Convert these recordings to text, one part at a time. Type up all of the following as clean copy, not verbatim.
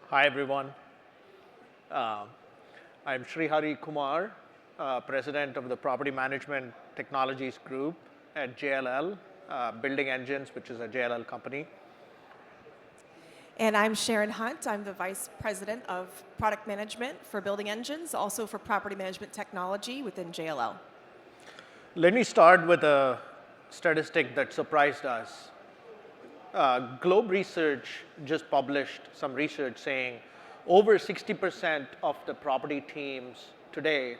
Hi, everyone. Uh, I'm Srihari Kumar, President of the Property Management Technologies Group at JLL, Building Engines, which is a JLL company. And I'm Sharon Hunt. I'm the Vice President of Product Management for Building Engines, also for Property Management Technology within JLL. Let me start with a statistic that surprised us. Globe Research just published some research saying over 60% of the property teams today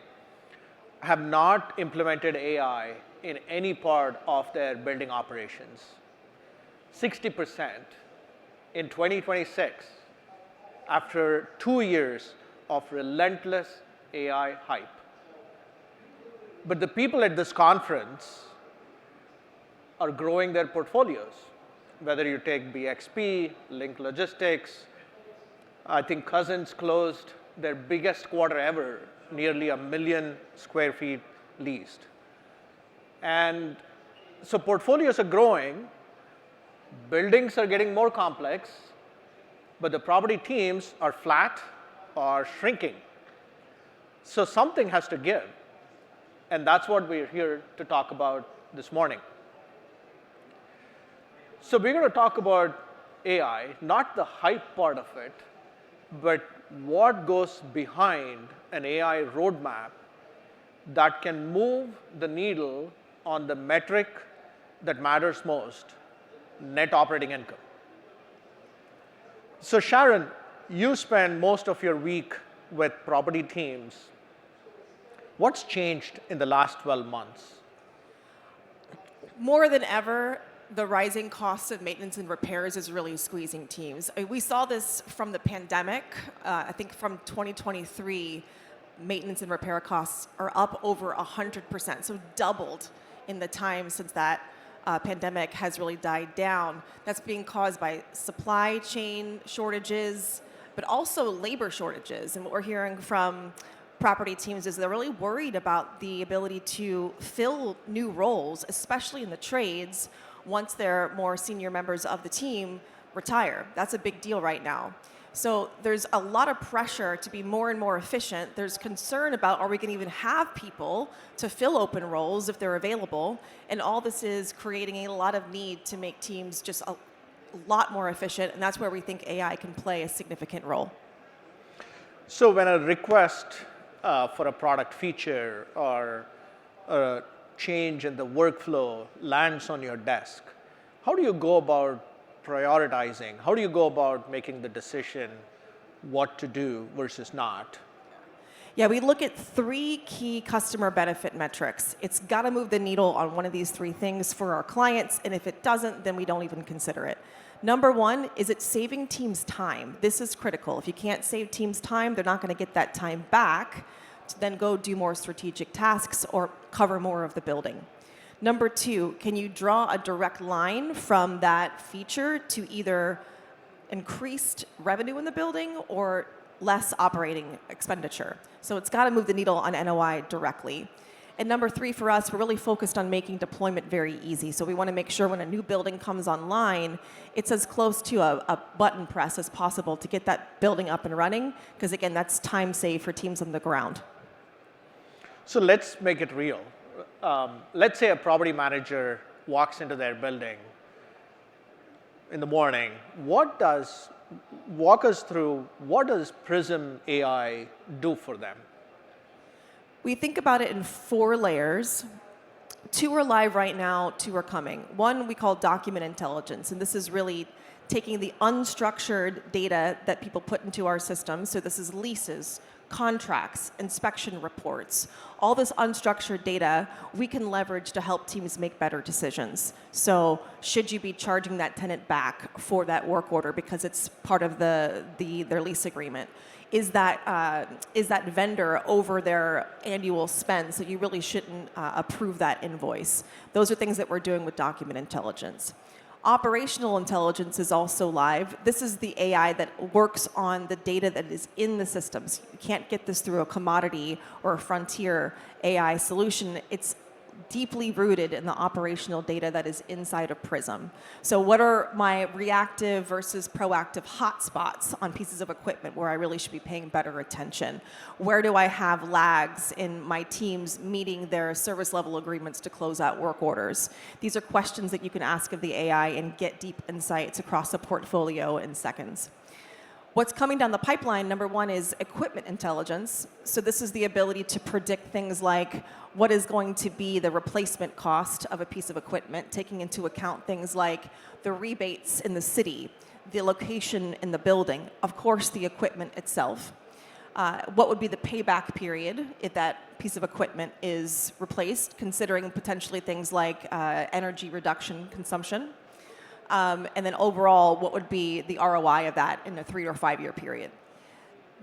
have not implemented AI in any part of their building operations. 60% in 2026, after 2 years of relentless AI hype. But the people at this conference are growing their portfolios. Whether you take BXP, Link Logistics, I think Cousins closed their biggest quarter ever, nearly 1 million square feet leased. And so portfolios are growing, buildings are getting more complex, but the property teams are flat or shrinking. So something has to give. And that's what we're here to talk about this morning. So we're going to talk about AI, not the hype part of it, but what goes behind an AI roadmap that can move the needle on the metric that matters most, net operating income. So Sharon, you spend most of your week with property teams. What's changed in the last 12 months? More than ever, the rising costs of maintenance and repairs is really squeezing teams. We saw this from the pandemic. I think from 2023, maintenance and repair costs are up over 100%, so doubled in the time since that pandemic has really died down. That's being caused by supply chain shortages, but also labor shortages. And what we're hearing from property teams is they're really worried about the ability to fill new roles, especially in the trades, once their more senior members of the team retire. That's a big deal right now. So there's a lot of pressure to be more and more efficient. There's concern about, are we going to even have people to fill open roles if they're available? And all this is creating a lot of need to make teams just a lot more efficient, and that's where we think AI can play a significant role. So when a request for a product feature or a change in the workflow lands on your desk, how do you go about prioritizing? How do you go about making the decision what to do versus not? Yeah, we look at 3 key customer benefit metrics. It's got to move the needle on one of these 3 things for our clients, and if it doesn't, then we don't even consider it. Number 1, is it saving teams time? This is critical. If you can't save teams time, they're not going to get that time back to then go do more strategic tasks or cover more of the building. Number 2, can you draw a direct line from that feature to either increased revenue in the building or less operating expenditure? So it's got to move the needle on NOI directly. And number 3 for us, we're really focused on making deployment very easy. So we want to make sure when a new building comes online, it's as close to a button press as possible to get that building up and running, because again, that's time saved for teams on the ground. So let's make it real. Let's say a property manager walks into their building in the morning. Walk us through, what does Prism AI do for them? We think about it in 4 layers. 2 are live right now, 2 are coming. 1 we call document intelligence, and this is really taking the unstructured data that people put into our system. So this is leases, contracts, inspection reports. All this unstructured data we can leverage to help teams make better decisions. So should you be charging that tenant back for that work order because it's part of their lease agreement? Is that vendor over their annual spend, so you really shouldn't approve that invoice? Those are things that we're doing with document intelligence. Operational intelligence is also live. This is the AI that works on the data that is in the systems. You can't get this through a commodity or a frontier AI solution. It's deeply rooted in the operational data that is inside of Prism. So what are my reactive versus proactive hotspots on pieces of equipment where I really should be paying better attention? Where do I have lags in my teams meeting their service level agreements to close out work orders? These are questions that you can ask of the AI and get deep insights across a portfolio in seconds. What's coming down the pipeline, number one, is equipment intelligence. So this is the ability to predict things like what is going to be the replacement cost of a piece of equipment, taking into account things like the rebates in the city, the location in the building, of course, the equipment itself. What would be the payback period if that piece of equipment is replaced, considering potentially things like energy reduction consumption. And then overall, what would be the ROI of that in a 3 or 5 year period?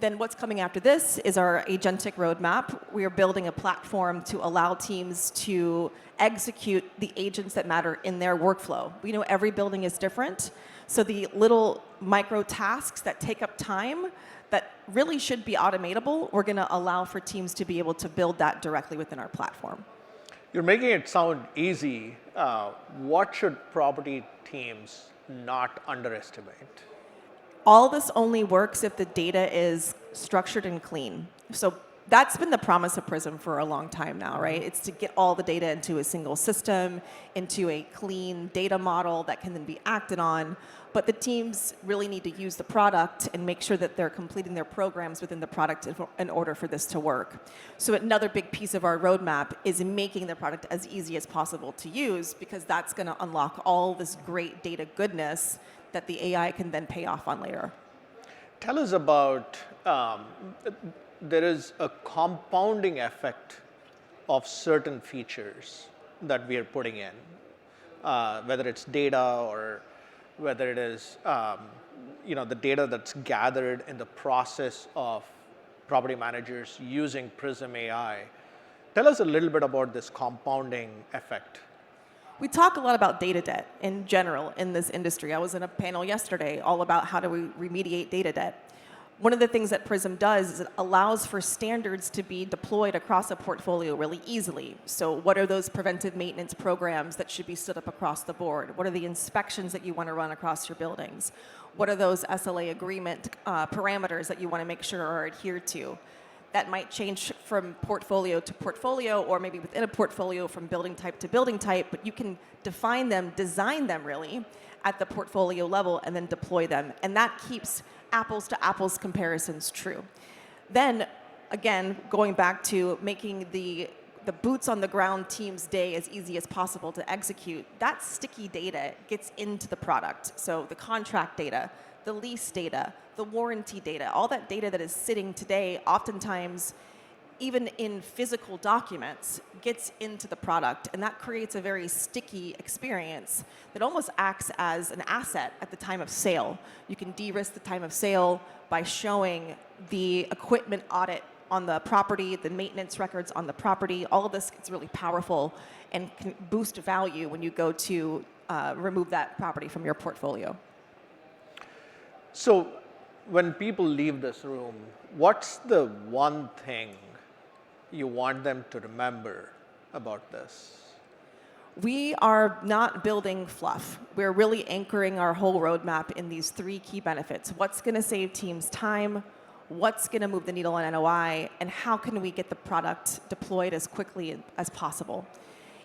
Then what's coming after this is our agentic roadmap. We are building a platform to allow teams to execute the agents that matter in their workflow. We know every building is different, so the little micro tasks that take up time that really should be automatable, we're going to allow for teams to be able to build that directly within our platform. You're making it sound easy. What should property teams not underestimate? All this only works if the data is structured and clean. So that's been the promise of Prism for a long time now, right? It's to get all the data into a single system, into a clean data model that can then be acted on. But the teams really need to use the product and make sure that they're completing their programs within the product in order for this to work. So another big piece of our roadmap is making the product as easy as possible to use, because that's going to unlock all this great data goodness that the AI can then pay off on later. Tell us about, there is a compounding effect of certain features that we are putting in, whether it's data or whether it is the data that's gathered in the process of property managers using Prism AI. Tell us a little bit about this compounding effect. We talk a lot about data debt in general in this industry. I was in a panel yesterday all about how do we remediate data debt. One of the things that Prism does is it allows for standards to be deployed across a portfolio really easily. So what are those preventive maintenance programs that should be stood up across the board? What are the inspections that you want to run across your buildings? What are those SLA agreement parameters that you want to make sure are adhered to? That might change from portfolio to portfolio, or maybe within a portfolio from building type to building type, but you can define them, design them really, at the portfolio level and then deploy them. And that keeps apples to apples comparisons true. Then, again, going back to making the boots on the ground team's day as easy as possible to execute, that sticky data gets into the product. So the contract data, the lease data, the warranty data, all that data that is sitting today, oftentimes, even in physical documents, gets into the product. And that creates a very sticky experience that almost acts as an asset at the time of sale. You can de-risk the time of sale by showing the equipment audit on the property, the maintenance records on the property. All of this gets really powerful and can boost value when you go to remove that property from your portfolio. So when people leave this room, what's the one thing you want them to remember about this? We are not building fluff. We're really anchoring our whole roadmap in these 3 key benefits. What's going to save teams time? What's going to move the needle on NOI? And how can we get the product deployed as quickly as possible?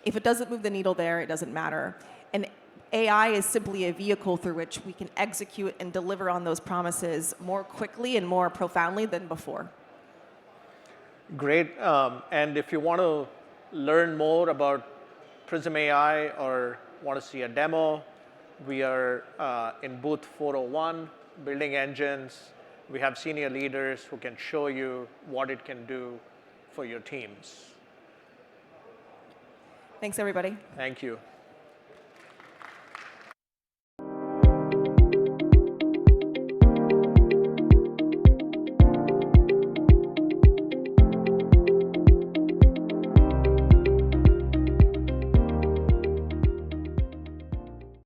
If it doesn't move the needle there, it doesn't matter. And AI is simply a vehicle through which we can execute and deliver on those promises more quickly and more profoundly than before. Great. And if you want to learn more about Prism AI or want to see a demo, we are in booth 401, building engines. We have senior leaders who can show you what it can do for your teams. Thanks, everybody. Thank you.